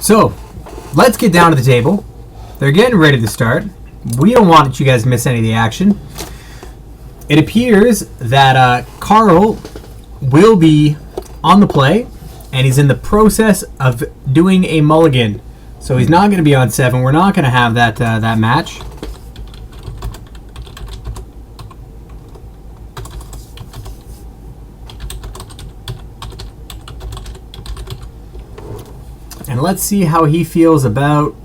So, let's get down to the table. They're getting ready to start. We don't want you guys to miss any of the action. It appears that Carl will be on the play, and he's in the process of doing a mulligan. So he's not going to be on 7. We're not going to have that that match. And let's see how he feels about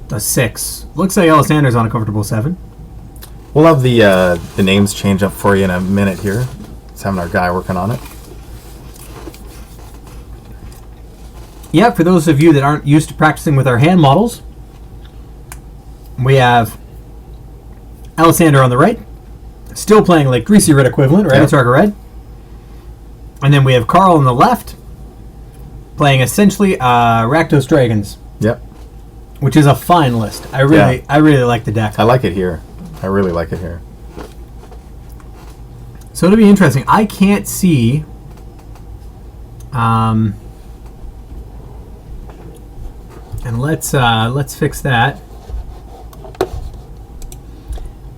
the 6. Looks like Elisander's on a comfortable 7. We'll have the names change up for you in a minute here. Just having our guy working on it. Yeah, for those of you that aren't used to practicing with our hand models, we have Elisander on the right, still playing like Greasy Red equivalent, right? Atarka Red. And then we have Carl on the left, playing essentially Rakdos Dragons. Yep. Which is a fine list. I really like the deck. I like it here. I really like it here. So it'll be interesting. I can't see and let's fix that.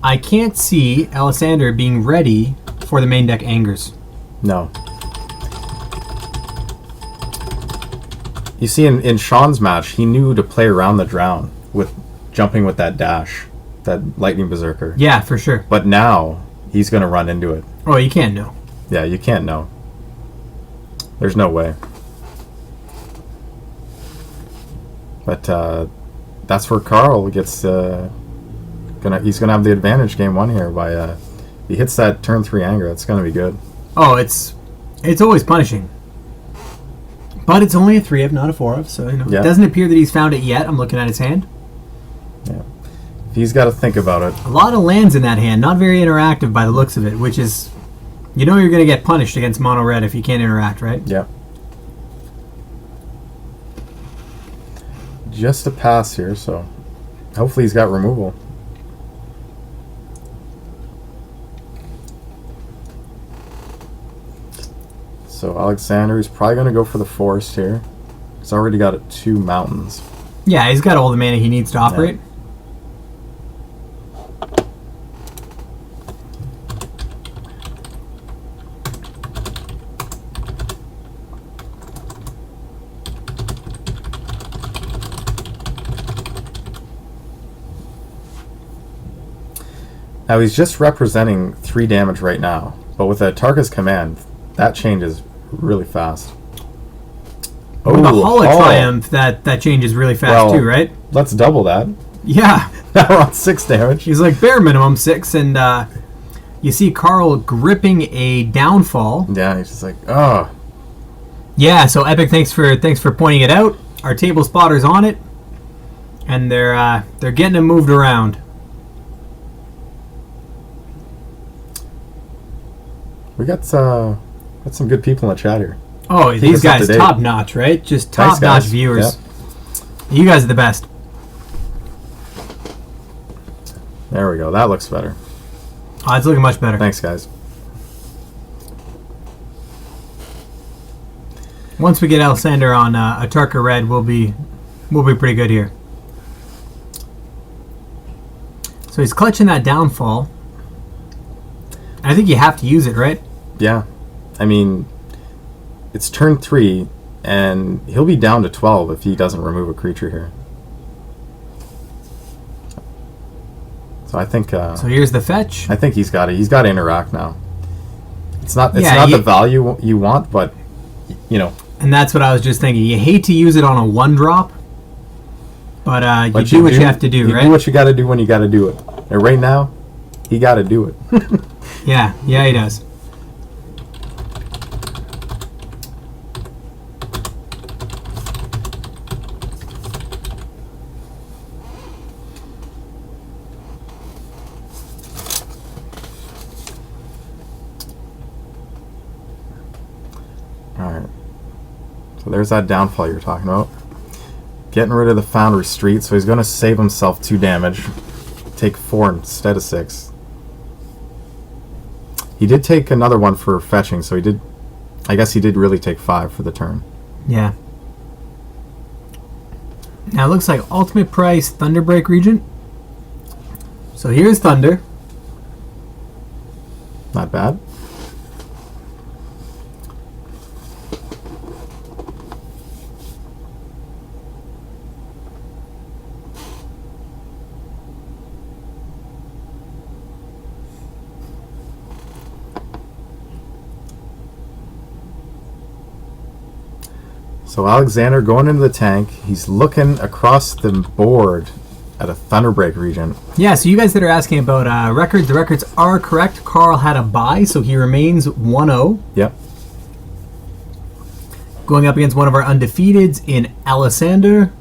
I can't see Elisander being ready for the main deck Angers. No. You see, in Sean's match, he knew to play around the drown with jumping with that dash, that Lightning Berserker. Yeah, for sure. But now, he's going to run into it. Oh, you can't know. Yeah, you can't know. There's no way. But that's where Carl gets... he's gonna have the advantage game 1 here by... if he hits that turn 3 anger, it's going to be good. Oh, it's always punishing. But it's only a 3 of, not a 4 of, so it doesn't appear that he's found it yet. I'm looking at his hand. Yeah. He's got to think about it. A lot of lands in that hand, not very interactive by the looks of it, which is... You know you're going to get punished against mono red if you can't interact, right? Yeah. Just a pass here, so hopefully he's got removal. So Elisander is probably going to go for the forest here. He's already got 2 mountains. Yeah, he's got all the mana he needs to operate. Yeah. Now he's just representing 3 damage right now, but with Atarka's command, that changes really fast. With the Hall of Triumph, that changes really fast too, right? Let's double that. Yeah. Now we're on 6 damage. He's like bare minimum 6, and you see Carl gripping a downfall. Yeah, he's just like, oh. Yeah, so Epic, thanks for pointing it out. Our table spotter's on it, and they're getting him moved around. We got some good people in the chat here. Oh, these guys top notch, right? Just top notch viewers. Yep. You guys are the best. There we go. That looks better. Oh, it's looking much better. Thanks, guys. Once we get Elisander on Atarka Red, we'll be pretty good here. So he's clutching that downfall. I think you have to use it, right? Yeah. I mean, it's turn 3, and he'll be down to 12 if he doesn't remove a creature here. So I think... so here's the fetch. I think he's got it. He's got to interact now. It's not the value you want, but, you know... And that's what I was just thinking. You hate to use it on a 1-drop, but you do what you have to do, right? You do what you got to do when you got to do it. And right now, he got to do it. Yeah, he does. Alright. So there's that downfall you're talking about. Getting rid of the Foundry Street, so he's going to save himself 2 damage. Take 4 instead of 6. He did take another one for fetching, so he did... I guess he did really take 5 for the turn. Yeah. Now it looks like ultimate price Thunderbreak Regent. So here's Thunder. Not bad. So Elisander going into the tank. He's looking across the board at a Thunderbreak Regent. Yeah, so you guys that are asking about records, the records are correct. Carl had a bye, so he remains 1-0. Yep. Going up against one of our undefeateds in Elisander.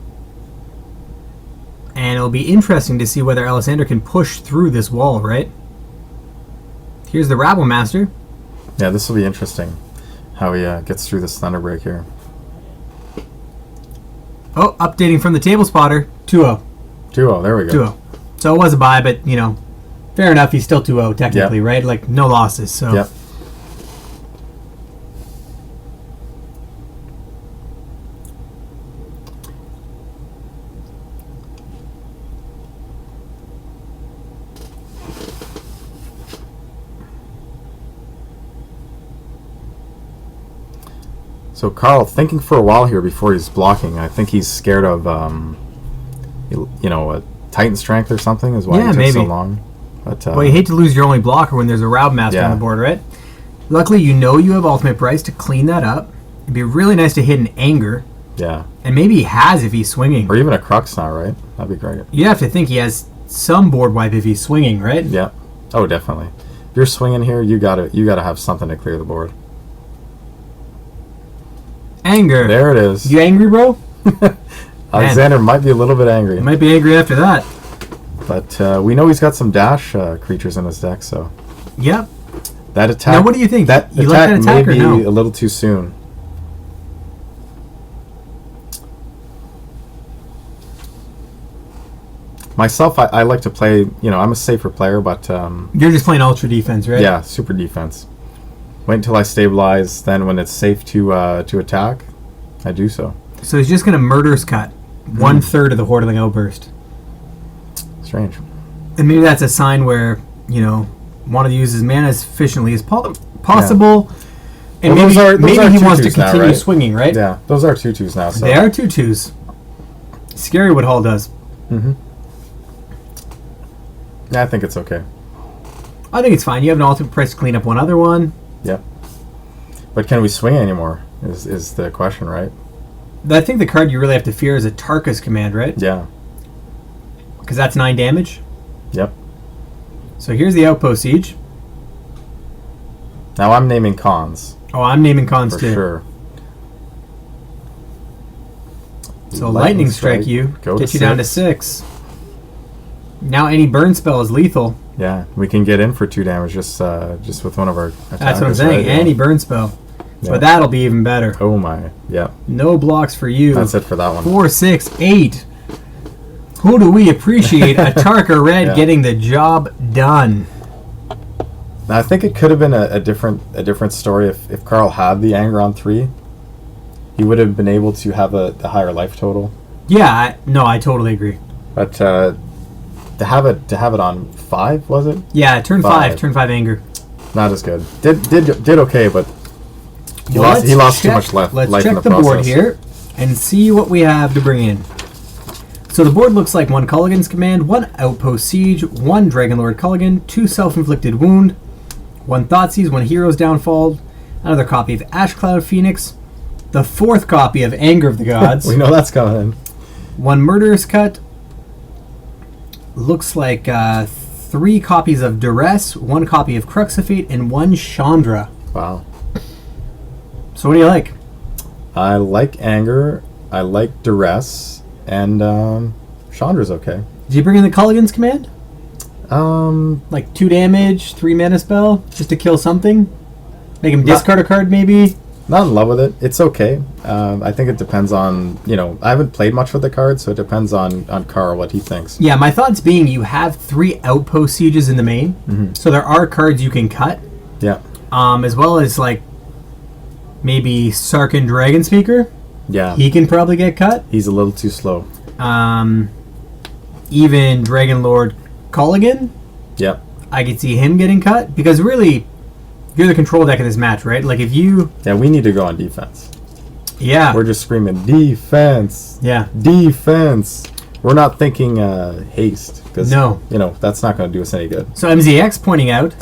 And it'll be interesting to see whether Elisander can push through this wall, right? Here's the Rabble Master. Yeah, this will be interesting. How he gets through this Thunderbreak here. Oh, updating from the table spotter. 2-0. 2-0, there we go. 2-0. So it was a bye, but, you know, fair enough. He's still 2-0 technically, right? Like, no losses. So. Yep. So Carl, thinking for a while here before he's blocking, I think he's scared of, you know, a Titan Strength or something is why he took so long. But, well, you hate to lose your only blocker when there's a Rob Master on the board, right? Luckily, you know you have ultimate price to clean that up. It'd be really nice to hit an Anger. Yeah. And maybe he has if he's swinging. Or even a Crux now, right? That'd be great. You have to think he has some board wipe if he's swinging, right? Yeah. Oh, definitely. If you're swinging here, you gotta have something to clear the board. Anger. There it is. You angry, bro? Elisander might be a little bit angry. He might be angry after that. But we know he's got some dash creatures in his deck, so. Yep. That attack. Now, what do you think? That you attack like that may attack be or no? a little too soon. Myself, I like to play, you know, I'm a safer player, but... You're just playing ultra defense, right? Yeah, super defense. Wait until I stabilize, then when it's safe to attack, I do so. So he's just going to Murderous Cut 1/3 of the Hordeling Outburst. Strange. And maybe that's a sign where, you know, want to use his mana as efficiently as possible. Yeah. And well, maybe he wants to now, continue right? swinging, right? Yeah, those are 2/2s now. So. They are 2/2s. Scary what Hall does. Mm-hmm. Yeah, I think it's okay. I think it's fine. You have an ultimate price to clean up one other one. Yep. But can we swing anymore? Is the question, right? I think the card you really have to fear is Atarka's Command, right? Yeah. Because that's 9 damage. Yep. So here's the Outpost Siege. Now I'm naming cons. Oh, I'm naming cons for too. Sure. So Lightning Strike you, get you down to 6. Now any burn spell is lethal. Yeah, we can get in for 2 damage just with one of our attackers. That's what I'm saying. Right? Any burn spell. Yeah. But that'll be even better. Oh my, yeah. No blocks for you. That's it for that one. 4, 6, 8. Who do we appreciate? Atarka Red getting the job done. Now, I think it could have been a different story if Carl had the Anger on 3. He would have been able to have a higher life total. Yeah, I totally agree. But to have it on 5, was it? Yeah, turn 5 Anger. Not as good. Did okay, but he lost too much life in the process. Let's check the board here and see what we have to bring in. So the board looks like 1 Culligan's Command, 1 Outpost Siege, 1 Dragonlord Culligan, 2 Self-Inflicted Wound, 1 Thoughtseize, 1 Hero's Downfall, another copy of Ashcloud Phoenix, the 4th copy of Anger of the Gods. We know that's coming. 1 Murderous Cut. Looks like 3 copies of Duress, 1 copy of Crux of Fate, and 1 Chandra. Wow. So what do you like? I like Anger, I like Duress, and Chandra's okay. Did you bring in the Culligan's Command? Like 2 damage, 3 mana spell, just to kill something? Make him discard a card, maybe? Not in love with it. It's okay. I think it depends on, I haven't played much with the card, so it depends on Carl, what he thinks. Yeah, my thoughts being you have 3 Outpost Sieges in the main, so there are cards you can cut. Yeah. As well as, like, maybe Sarkhan Dragon Speaker. Yeah. He can probably get cut. He's a little too slow. Even Dragon Lord Culligan, Yep. I could see him getting cut because really, you're the control deck in this match, right? Like if you, Yeah, we need to go on defense. yeah, We're just screaming defense. yeah, Defense. We're not thinking haste because No. that's not going to do us any good. So MZX pointing out,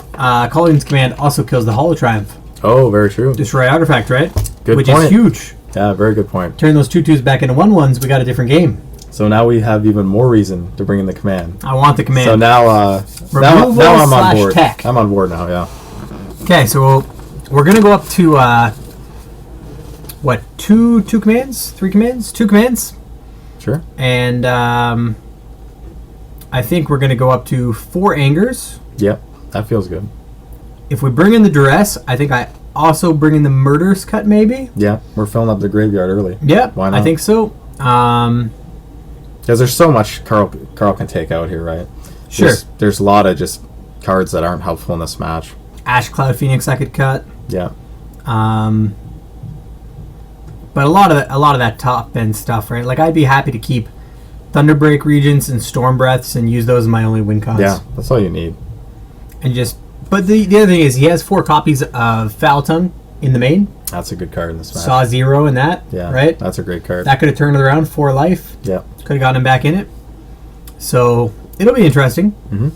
Culligan's command also kills the Holo Triumph. Oh, very true. Destroy artifact, right? Good Which point. is huge. Yeah, very good point. Turn those 2/2s back into 1/1s, we got a different game. So now we have even more reason to bring in the command. I want the command. So now, now I'm on board. Tech. I'm on board now. Yeah. Okay, so we're gonna go up to what? Two commands? 3 commands? 2 commands? Sure. And I think we're gonna go up to 4 angers. Yep. That feels good. If we bring in the duress, I think I also bring in the murderous cut, maybe. Yeah, we're filling up the graveyard early. Yep. Why not? I think so. Because there's so much Carl can take out here, right? Sure. There's a lot of just cards that aren't helpful in this match. Ash Cloud Phoenix I could cut. Yeah. But a lot of that top end stuff, right? Like I'd be happy to keep Thunderbreak Regents and Storm Breaths and use those as my only win cons. Yeah, that's all you need. And just, but the other thing is he has 4 copies of Foul Tongue in the main. That's a good card in this match. Saw 0 in that. Yeah. Right. That's a great card. That could have turned it around 4 life. Yeah. Could have gotten him back in it. So it'll be interesting. Mm-hmm.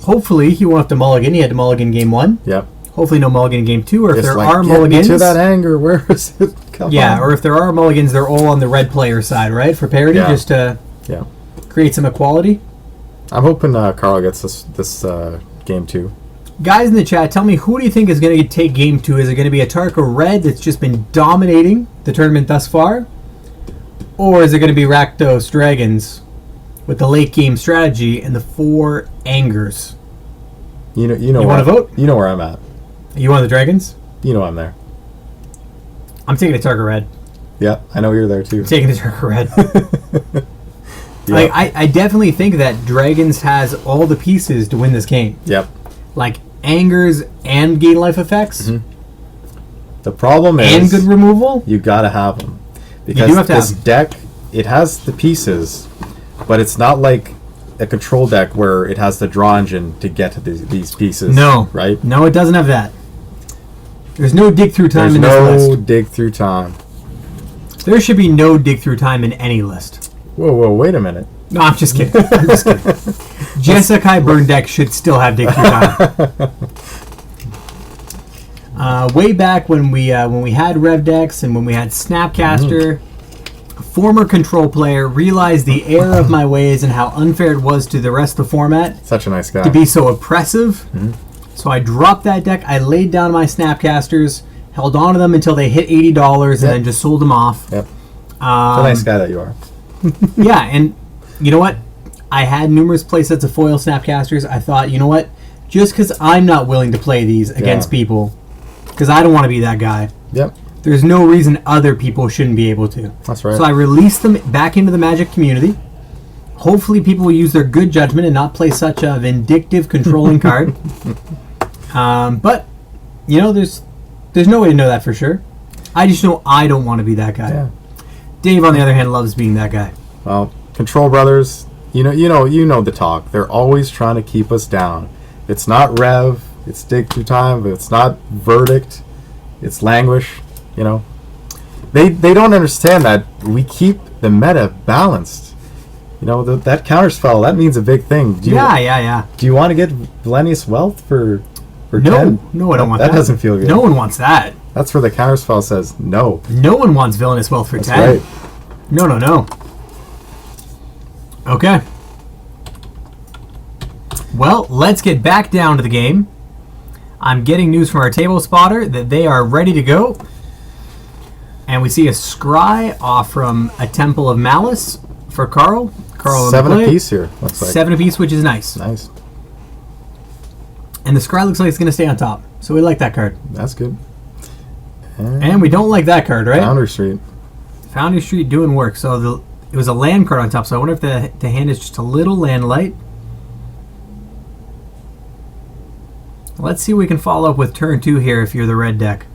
Hopefully he won't have to mulligan. He had to mulligan game 1. Yep. Hopefully no mulligan in game 2. Or if Just there like, are get mulligans. me to that anger. Where is it? Come Yeah, on. or if there are mulligans, they're all on the red player side, right? For parity, Yeah. just to Yeah. create some equality. I'm hoping Carl gets this game 2. Guys in the chat, tell me, who do you think is going to take game 2? Is it going to be Atarka Red that's just been dominating the tournament thus far? Or is it going to be Rakdos Dragons with the late game strategy and the 4 angers? You know. You want to vote? You know where I'm at. You want the Dragons? You know I'm there. I'm taking Atarka Red. Yeah, I know you're there too. I'm taking Atarka Red. Yeah. Like, I definitely think that Dragons has all the pieces to win this game. Yep. Like angers and gain life effects. Mm-hmm. The problem is And good removal. you gotta have them You because do have to this have 'em. deck, it has the pieces, but it's not like a control deck where it has the draw engine to get to these pieces. No. Right? No, it doesn't have that. There's no dig through time There's in no this list. dig through time. There should be no dig through time in any list. Whoa, wait a minute. No, I'm just kidding. I'm just kidding. Jeskai Burn deck should still have dig through time. Way back when we had Rev decks and when we had Snapcaster, a former control player realized the error of my ways and how unfair it was to the rest of the format Such a nice guy. to be so oppressive. So I dropped that deck. I laid down my Snapcasters, held on to them until they hit $80, and then just sold them off. Yep. What a nice guy that you are. Yeah, and you know what? I had numerous playsets of foil Snapcasters. I thought, you know what? Just because I'm not willing to play these against people, because I don't want to be that guy, Yep. there's no reason other people shouldn't be able to. That's right. So I released them back into the Magic community. Hopefully people will use their good judgment and not play such a vindictive controlling card. But, you know, there's no way to know that for sure. I just know I don't want to be that guy. Yeah. Dave, on the other hand, loves being that guy. Well, Control Brothers, you know the talk. They're always trying to keep us down. It's not Rev, it's dig through time, but it's not Verdict, it's Languish. You know, they don't understand that we keep the meta balanced. You know, that counterspell, that means a big thing. Yeah. Do you want to get Valenius Wealth for No, 10? no, I don't want that. That doesn't feel good. No one wants that. That's where the counterspell says no. No one wants Villainous Wealth for That's 10. right. No. Okay. Well, let's get back down to the game. I'm getting news from our table spotter that they are ready to go. And we see a scry off from a Temple of Malice for Carl. Carl 7 on the play. apiece here, looks like. 7 apiece, which is nice. Nice. And the scry looks like it's going to stay on top. So we like that card. That's good. And we don't like that card, right? Foundry Street. Foundry Street doing work. So it was a land card on top. So I wonder if the hand is just a little land light. Let's see what we can follow up with turn 2 here if you're the red deck.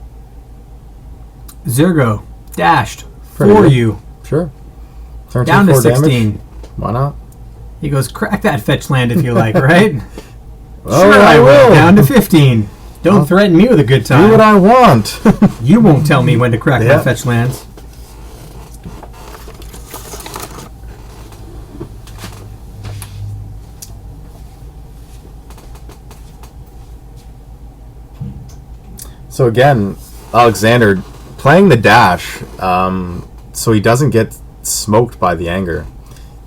Zergo dashed Pretty for good. you. Sure. Turn Down to 4 damage. 16. Why not? He goes, crack that fetch land if you like, right? Oh, Sure, I will. will. Down to 15. Don't threaten me with a good time. Do what I want. You won't tell me when to crack Yeah. my fetch lands. So again, Alexander playing the dash, so he doesn't get smoked by the anger,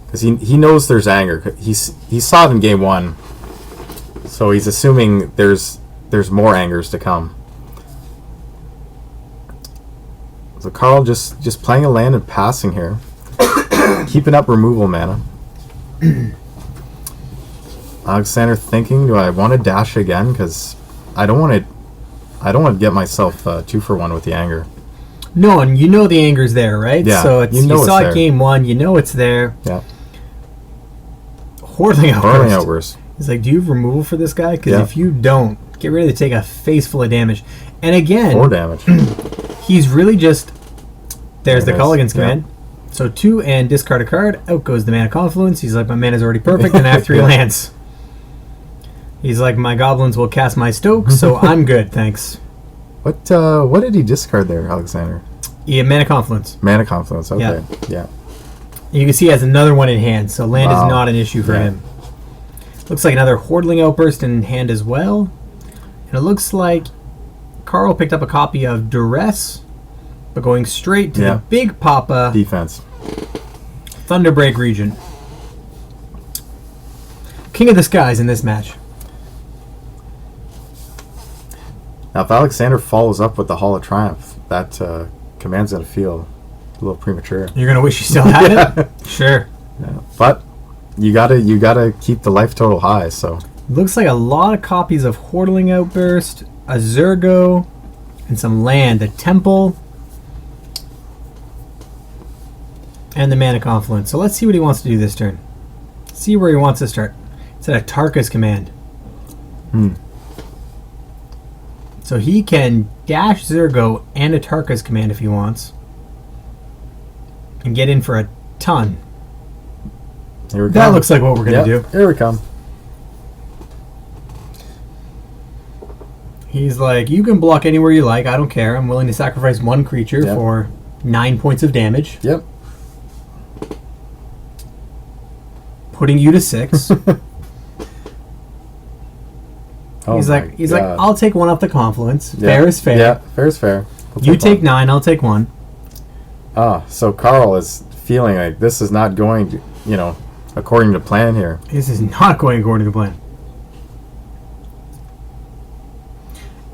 because he knows there's anger. He saw it in game 1, so he's assuming there's more angers to come. So Carl just playing a land and passing here, keeping up removal mana. Alexander thinking, do I want to dash again? Because I don't want to get myself 2-for-1 with the anger. No, and you know the anger's there, right? Yeah, So it's, you know you it's saw there. it game 1, you know it's there. Yeah. Hordeling Burning Outburst. Outburst. He's like, do you have removal for this guy? Because Yeah. if you don't, get ready to take a face full of damage. And again, 4 damage. he's really just... There's the There it is. Culligan's Yeah. command. So 2 and discard a card. Out goes the Mana Confluence. He's like, my mana's already perfect and I have 3 lands. He's like, my goblins will cast my Stoke, so I'm good, thanks. What did he discard there, Alexander? Yeah, Mana Confluence. Mana Confluence. Okay. Yeah. You can see he has another one in hand, so land Wow. is not an issue for Yeah. him. Looks like another Hordeling Outburst in hand as well. And it looks like Carl picked up a copy of Duress, but going straight to Yeah. the Big Papa Defense. Thunderbreak region. King of the Skies in this match. Now, if Alexander follows up with the Hall of Triumph, that command's gonna feel a little premature. You're going to wish you still had Yeah. it? Sure. Yeah. But you gotta keep the life total high. So Looks like a lot of copies of Hordeling Outburst, a Zergo, and some land. The Temple, and the Mana Confluence. So let's see what he wants to do this turn. See where he wants to start. It's at Atarka's command. So he can dash Zergo and Atarka's command if he wants. And get in for a ton. here we That come. looks like what we're going to Yep, do. Here we come. He's like, you can block anywhere you like. I don't care. I'm willing to sacrifice 1 creature Yep. for 9 points of damage. Yep. Putting you to 6. Oh he's my like, God. I'll take 1 off the Confluence. Yeah. Fair is fair. Yeah, fair is fair. We'll You take one. 9, I'll take 1. So Carl is feeling like this is not going to, according to plan here. This is not going according to plan.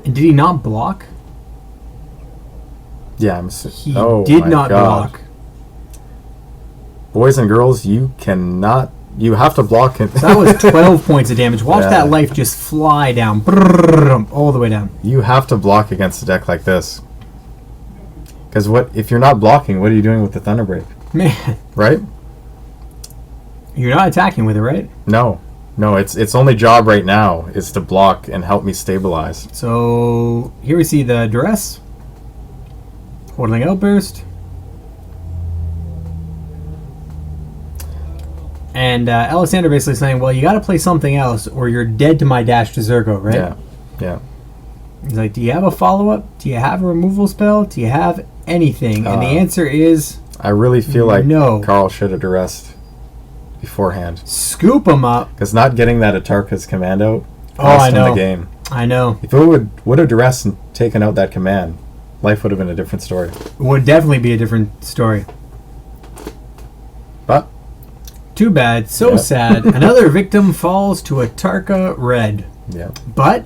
And did he not block? Yeah, He oh did my not God. block. Boys and girls, you have to block it. That was 12 points of damage. Watch Yeah. that life just fly down. Brrrr, all the way down. You have to block against a deck like this. Because if you're not blocking, what are you doing with the Thunderbreak? Man, Right? you're not attacking with it, right? No, its only job right now is to block and help me stabilize. So here we see the Duress. Hordeling Outburst. And Elisander basically saying, well, you got to play something else or you're dead to my dash to Zergo, right? Yeah. He's like, do you have a follow-up? Do you have a removal spell? Do you have anything? And the answer is I really feel like No. Carl should have duressed beforehand. scoop him up. Because not getting that Atarka's command out Oh, I cost him know. the game. I know. If it would have duressed and taken out that command, life would have been a different story. Would definitely be a different story. But Too bad. So Yeah. sad. Another victim falls to Atarka Red. yeah, But